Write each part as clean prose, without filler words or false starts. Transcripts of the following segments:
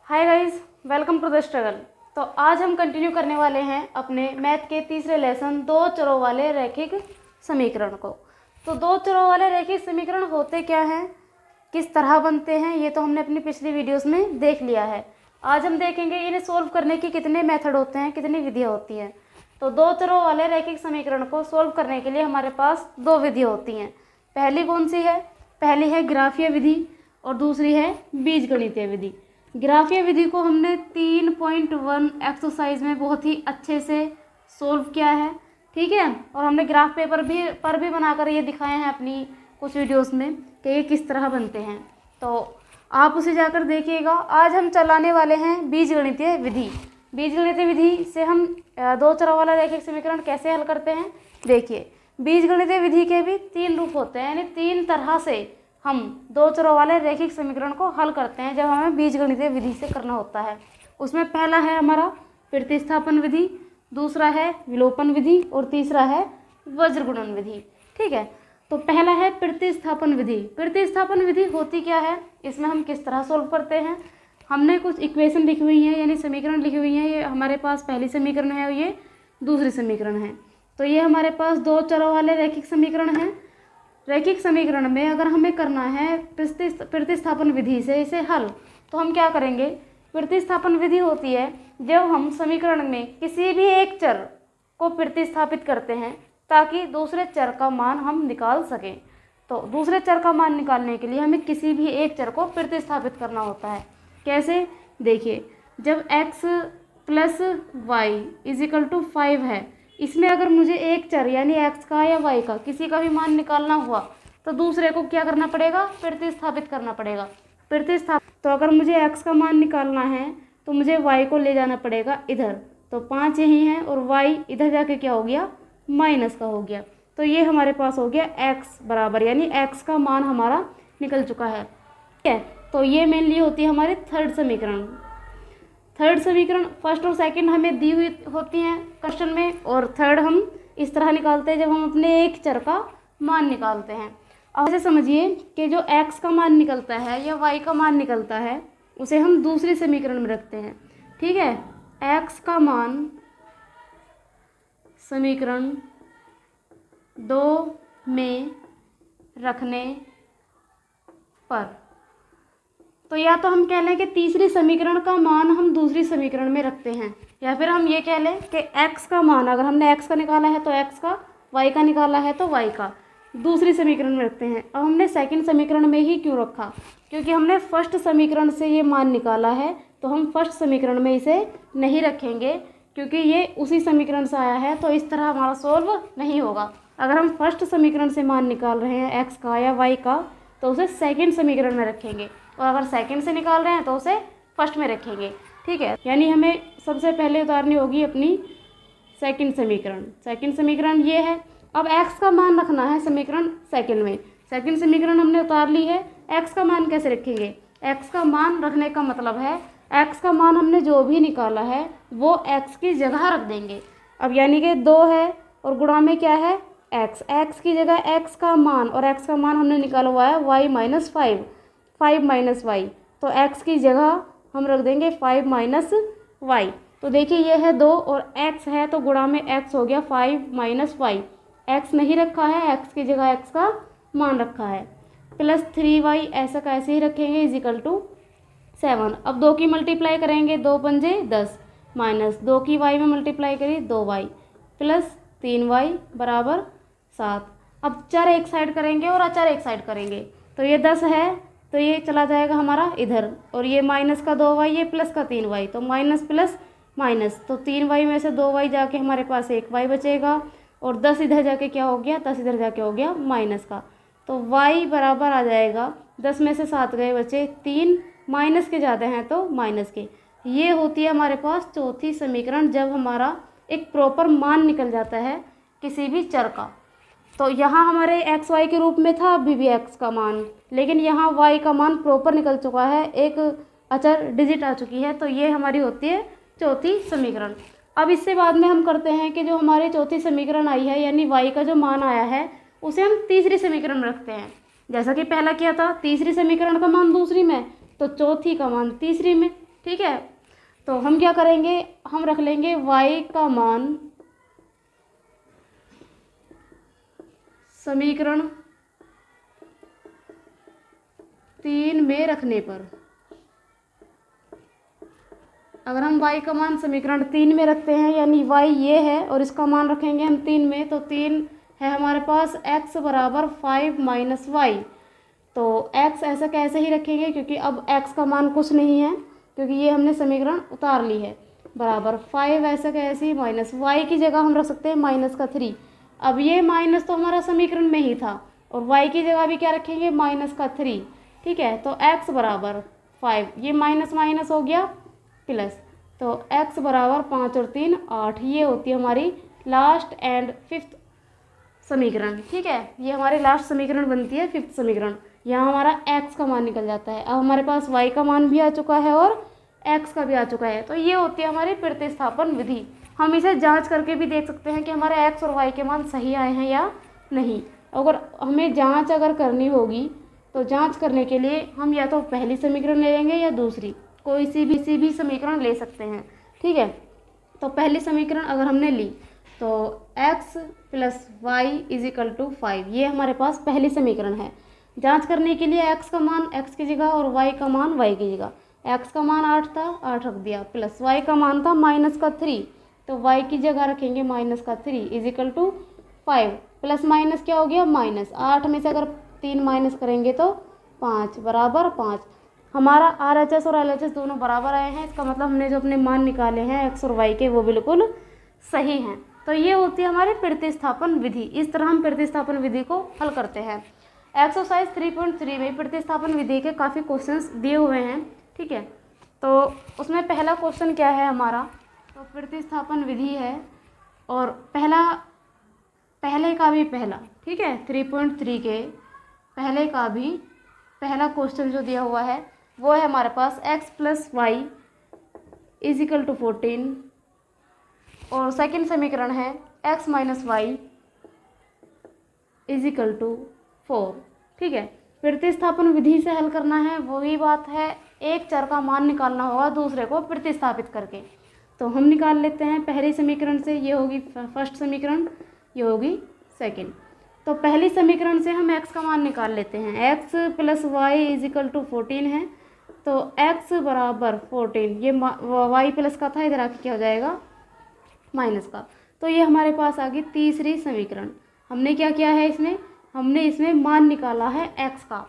Hi guys, welcome to the struggle. तो आज हम कंटिन्यू करने वाले हैं अपने मैथ के तीसरे लेसन दो चरों वाले रैखिक समीकरण को। तो दो चरों वाले रैखिक समीकरण होते क्या हैं, किस तरह बनते हैं, ये तो हमने अपनी पिछली वीडियोस में देख लिया है। आज हम देखेंगे इन्हें सोल्व करने की कितने मेथड होते हैं, कितनी विधियाँ होती हैं। तो दो चरों वाले रैखिक समीकरण को सोल्व करने के लिए हमारे पास दो विधियाँ होती हैं। पहली कौन सी है? पहली है ग्राफीय विधि और दूसरी है बीजगणितीय विधि। ग्राफीय विधि को हमने 3.1 एक्सरसाइज में बहुत ही अच्छे से सोल्व किया है, ठीक है। और हमने ग्राफ पेपर पर भी बनाकर ये दिखाए हैं अपनी कुछ वीडियोस में कि ये किस तरह बनते हैं, तो आप उसे जाकर देखिएगा। आज हम चलाने वाले हैं बीजगणितीय विधि। बीजगणितीय विधि से हम दो चरों वाला रैखिक समीकरण कैसे हल करते हैं, देखिए। बीजगणितीय विधि के भी तीन रूप होते हैं, यानी तीन तरह से हम दो चरों वाले रैखिक समीकरण को हल करते हैं जब हमें बीजगणितीय विधि से करना होता है। उसमें पहला है हमारा प्रतिस्थापन विधि, दूसरा है विलोपन विधि और तीसरा है वज्रगुणन विधि, ठीक है। तो पहला है प्रतिस्थापन विधि। प्रतिस्थापन विधि होती क्या है, इसमें हम किस तरह सोल्व करते हैं। हमने कुछ इक्वेशन लिखी हुई हैं, यानी समीकरण लिखी हुई हैं। ये हमारे पास पहली समीकरण है और ये दूसरी समीकरण है। तो ये हमारे पास दो चरों वाले रैखिक समीकरण हैं। रैखिक समीकरण में अगर हमें करना है प्रतिस्थापन विधि से इसे हल, तो हम क्या करेंगे। प्रतिस्थापन विधि होती है जब हम समीकरण में किसी भी एक चर को प्रतिस्थापित करते हैं ताकि दूसरे चर का मान हम निकाल सकें। तो दूसरे चर का मान निकालने के लिए हमें किसी भी एक चर को प्रतिस्थापित करना होता है। कैसे, देखिए। जब x plus y is equal to 5 है, इसमें अगर मुझे एक चर यानी x का या y का किसी का भी मान निकालना हुआ तो दूसरे को क्या करना पड़ेगा, प्रतिस्थापित करना पड़ेगा। तो अगर मुझे x का मान निकालना है तो मुझे y को ले जाना पड़ेगा इधर। तो 5 यही है और y इधर जाके क्या हो गया, माइनस का हो गया। तो ये हमारे पास हो गया x बराबर, यानी x का मान हमारा निकल चुका है, ठीक है। तो ये मेनली होती है हमारी थर्ड समीकरण। थर्ड समीकरण फर्स्ट और सेकंड हमें दी हुई होती हैं क्वेश्चन में, और थर्ड हम इस तरह निकालते हैं जब हम अपने एक चर का मान निकालते हैं। अब ऐसे समझिए कि जो x का मान निकलता है या y का मान निकलता है उसे हम दूसरी समीकरण में रखते हैं, ठीक है। x का मान समीकरण 2 में रखने पर, तो या तो हम कह लें कि तीसरी समीकरण का मान हम दूसरी समीकरण में रखते हैं, या फिर हम ये कह लें कि x का मान अगर हमने x का निकाला है तो x का, y का निकाला है तो y का, दूसरी समीकरण में रखते हैं। अब हमने सेकंड समीकरण में ही क्यों रखा, क्योंकि हमने फर्स्ट समीकरण से ये मान निकाला है, तो हम फर्स्ट समीकरण में इसे नहीं रखेंगे क्योंकि ये उसी समीकरण से आया है, तो इस तरह हमारा सोल्व नहीं होगा। अगर हम फर्स्ट समीकरण से मान निकाल रहे हैं x का या y का, तो उसे सेकेंड समीकरण में रखेंगे, और अगर सेकंड से निकाल रहे हैं तो उसे फर्स्ट में रखेंगे, ठीक है। यानी हमें सबसे पहले उतारनी होगी अपनी सेकंड समीकरण। सेकंड समीकरण ये है। अब x का मान रखना है समीकरण सेकंड में। सेकंड समीकरण हमने उतार ली है। x का मान कैसे रखेंगे, x का मान रखने का मतलब है x का मान हमने जो भी निकाला है वो x की जगह रख देंगे। अब यानी कि 2 है और गुणा में क्या है, x की जगह x का मान, और x का मान हमने निकाला हुआ है y माइनस 5 माइनस वाई, तो x की जगह हम रख देंगे 5 माइनस वाई। तो देखिए ये है 2 और x है तो गुणा में x हो गया 5 माइनस वाई। x नहीं रखा है, x की जगह x का मान रखा है, प्लस 3y ऐसा का ऐसे ही रखेंगे इज इक्वल टू 7। अब 2 की मल्टीप्लाई करेंगे, 2 पंजे 10, माइनस 2 की y में मल्टीप्लाई करी 2y, प्लस 3y बराबर 7। अब चर एक साइड करेंगे और अचर एक साइड करेंगे, तो ये 10 है तो ये चला जाएगा हमारा इधर, और ये माइनस का 2y, ये प्लस का 3y, तो माइनस प्लस माइनस, तो 3y में से 2y जाके हमारे पास 1y बचेगा, और 10 इधर जाके क्या हो गया, 10 इधर जाके हो गया माइनस का, तो y बराबर आ जाएगा 10 में से 7 गए बचे 3, माइनस के ज़्यादा हैं तो माइनस के। ये होती है हमारे पास चौथी समीकरण, जब हमारा एक प्रॉपर मान निकल जाता है किसी भी चर का। तो यहाँ हमारे एक्स वाई के रूप में था अभी भी एक्स का मान, लेकिन यहाँ वाई का मान प्रॉपर निकल चुका है, एक अचर डिजिट आ चुकी है, तो ये हमारी होती है चौथी समीकरण। अब इससे बाद में हम करते हैं कि जो हमारी चौथी समीकरण आई है यानी वाई का जो मान आया है उसे हम तीसरी समीकरण में रखते हैं। जैसा कि पहला किया था, तीसरी समीकरण का मान दूसरी में तो चौथी का मान तीसरी में। ठीक है, तो हम क्या करेंगे, हम रख लेंगे y का मान समीकरण 3 में रखने पर, अगर हम y का मान समीकरण 3 में रखते हैं, यानी y ये है और इसका मान रखेंगे हम 3 में, तो 3 है हमारे पास x बराबर 5 माइनस वाई। तो x ऐसा कैसे ही रखेंगे, क्योंकि अब x का मान कुछ नहीं है, क्योंकि ये हमने समीकरण उतार ली है, बराबर 5 ऐसा कैसे माइनस y की जगह हम रख सकते हैं माइनस का 3। अब ये माइनस तो हमारा समीकरण में ही था और y की जगह भी क्या रखेंगे, माइनस का 3। ठीक है, तो x बराबर 5, ये माइनस माइनस हो गया प्लस, तो x बराबर 5 और 3 8। ये होती है हमारी लास्ट एंड फिफ्थ समीकरण। ठीक है, ये हमारी लास्ट समीकरण बनती है, फिफ्थ समीकरण। यहाँ हमारा x का मान निकल जाता है। अब हमारे पास y का मान भी आ चुका है और x का भी आ चुका है, तो ये होती है हमारी प्रतिस्थापन विधि। हम इसे जांच करके भी देख सकते हैं कि हमारे x और y के मान सही आए हैं या नहीं। अगर हमें जांच अगर करनी होगी तो जांच करने के लिए हम या तो पहली समीकरण ले लेंगे या दूसरी, कोई सी भी समीकरण ले सकते हैं। ठीक है, तो पहली समीकरण अगर हमने ली तो x plus y is equal to 5, ये हमारे पास पहली समीकरण है। जांच करने के लिए x का मान x की जगह और y का मान y की जगह, x का मान 8 था 8 रख दिया, प्लस y का मान था माइनस का 3, तो y की जगह रखेंगे माइनस का 3 is equal to 5, plus minus क्या हो गया माइनस, 8 में से अगर 3 माइनस करेंगे तो 5 बराबर 5। हमारा RHS और LHS दोनों बराबर आए हैं, इसका मतलब हमने जो अपने मान निकाले हैं x और y के वो बिल्कुल सही हैं। तो ये होती है हमारी प्रतिस्थापन विधि। इस तरह हम प्रतिस्थापन विधि को हल करते हैं। एक्सरसाइज 3.3 में प्रतिस्थापन विधि के काफ़ी क्वेश्चंस दिए हुए हैं। ठीक है, तो उसमें पहला क्वेश्चन क्या है हमारा, तो प्रतिस्थापन विधि है और पहले का भी पहला। ठीक है, 3.3 के पहले का भी पहला क्वेश्चन जो दिया हुआ है वो है हमारे पास x plus y is equal to 14, और सेकेंड समीकरण है x minus y is equal to 4। ठीक है, प्रतिस्थापन विधि से हल करना है, वही बात है, एक चर का मान निकालना होगा दूसरे को प्रतिस्थापित करके। तो हम निकाल लेते हैं पहली समीकरण से, ये होगी फर्स्ट समीकरण, ये होगी सेकेंड। तो पहली समीकरण से हम x का मान निकाल लेते हैं, x plus y is equal to 14 है, तो x बराबर 14, ये y प्लस का था, इधर आके क्या हो जाएगा माइनस का, तो ये हमारे पास आ गई तीसरी समीकरण। हमने क्या किया है इसमें, हमने इसमें मान निकाला है x का।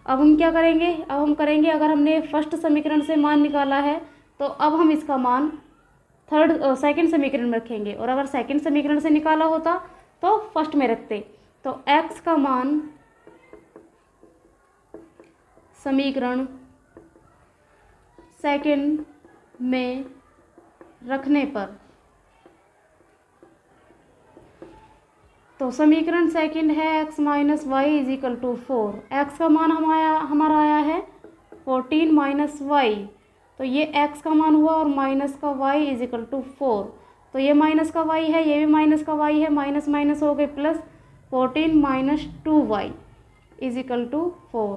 अब हम क्या करेंगे, अब हम करेंगे, अगर हमने फर्स्ट समीकरण से मान निकाला है तो अब हम इसका मान सेकंड समीकरण में रखेंगे, और अगर सेकंड समीकरण से निकाला होता तो फर्स्ट में रखते। तो x का मान समीकरण सेकंड में रखने पर, तो समीकरण सेकंड है x minus y is equal to 4। X का मान हमारा आया है 14 माइनस वाई, तो ये x का मान हुआ और माइनस का y इज इक्वल टू 4, तो ये माइनस का y है, ये भी माइनस का y है, माइनस माइनस हो गए plus, 14 minus 2y is equal to 4।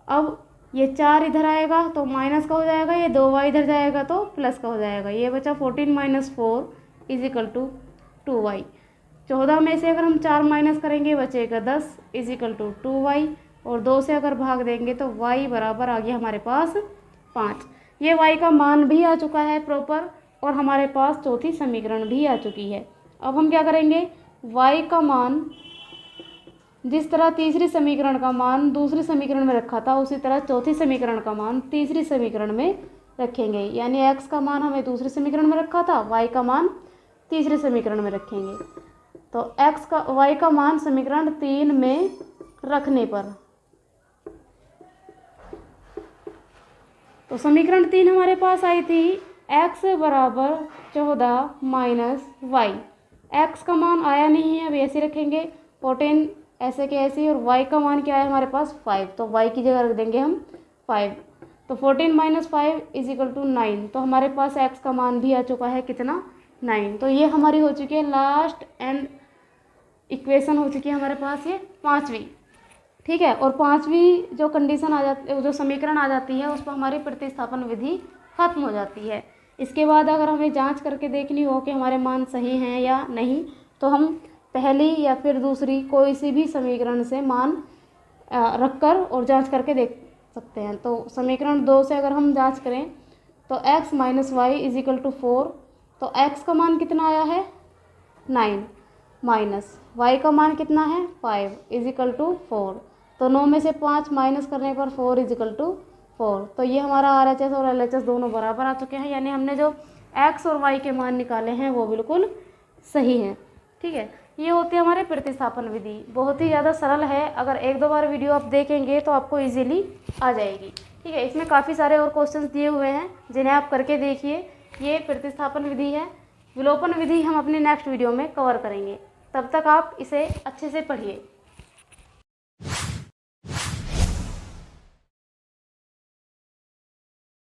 अब ये 4 इधर आएगा तो माइनस का हो जाएगा, ये 2y इधर जाएगा तो प्लस का हो जाएगा, ये बचा 14 minus 4 is equal to 2y। 14 में से अगर हम 4 माइनस करेंगे बचेगा 10 इज इक्वल टू 2y, और 2 से अगर भाग देंगे तो y बराबर आ गया हमारे पास 5। ये y का मान भी आ चुका है प्रॉपर, और हमारे पास चौथी समीकरण भी आ चुकी है। अब हम क्या करेंगे, y का मान जिस तरह तीसरी समीकरण का मान दूसरी समीकरण में रखा था उसी तरह चौथी समीकरण का मान तीसरी समीकरण में रखेंगे, यानी x का मान हमें दूसरी समीकरण में रखा था, y का मान तीसरी समीकरण में रखेंगे। तो y का मान समीकरण 3 में रखने पर, तो समीकरण 3 हमारे पास आई थी x बराबर 14 माइनस वाई। एक्स का मान आया नहीं है, अब ऐसे रखेंगे 14 ऐसे के ऐसे, और y का मान क्या है हमारे पास 5, तो y की जगह रख देंगे हम 5, तो 14 माइनस 5 इज इक्वल टू 9, तो हमारे पास x का मान भी आ चुका है कितना 9। तो ये हमारी हो चुकी है लास्ट एंड इक्वेशन हो चुकी है हमारे पास ये 5वीं, ठीक है। और 5वीं जो कंडीशन आ जाती, जो समीकरण आ जाती है, उस पर हमारी प्रतिस्थापन विधि खत्म हो जाती है। इसके बाद अगर हमें जांच करके देखनी हो कि हमारे मान सही हैं या नहीं, तो हम पहली या फिर दूसरी कोई सी भी समीकरण से मान रख कर और जांच करके देख सकते हैं। तो समीकरण 2 से अगर हम जांच करें तो x minus y is equal to 4, तो x का मान कितना आया है 9, माइनस y का मान कितना है 5 इज इक्वल टू 4। तो 9 में से 5 माइनस करने पर 4 इज इक्वल टू 4। तो ये हमारा RHS और LHS दोनों बराबर आ चुके हैं, यानी हमने जो x और y के मान निकाले हैं वो बिल्कुल सही हैं, ठीक है। ये होती है हमारे प्रतिस्थापन विधि, बहुत ही ज़्यादा सरल है। अगर 1-2 बार वीडियो आप देखेंगे तो आपको इजीली आ जाएगी, ठीक है। इसमें काफ़ी सारे और क्वेश्चंस दिए हुए हैं जिन्हें आप करके देखिए। ये प्रतिस्थापन विधि है। विलोपन विधि हम अपनी नेक्स्ट वीडियो में कवर करेंगे, तब तक आप इसे अच्छे से पढ़िए।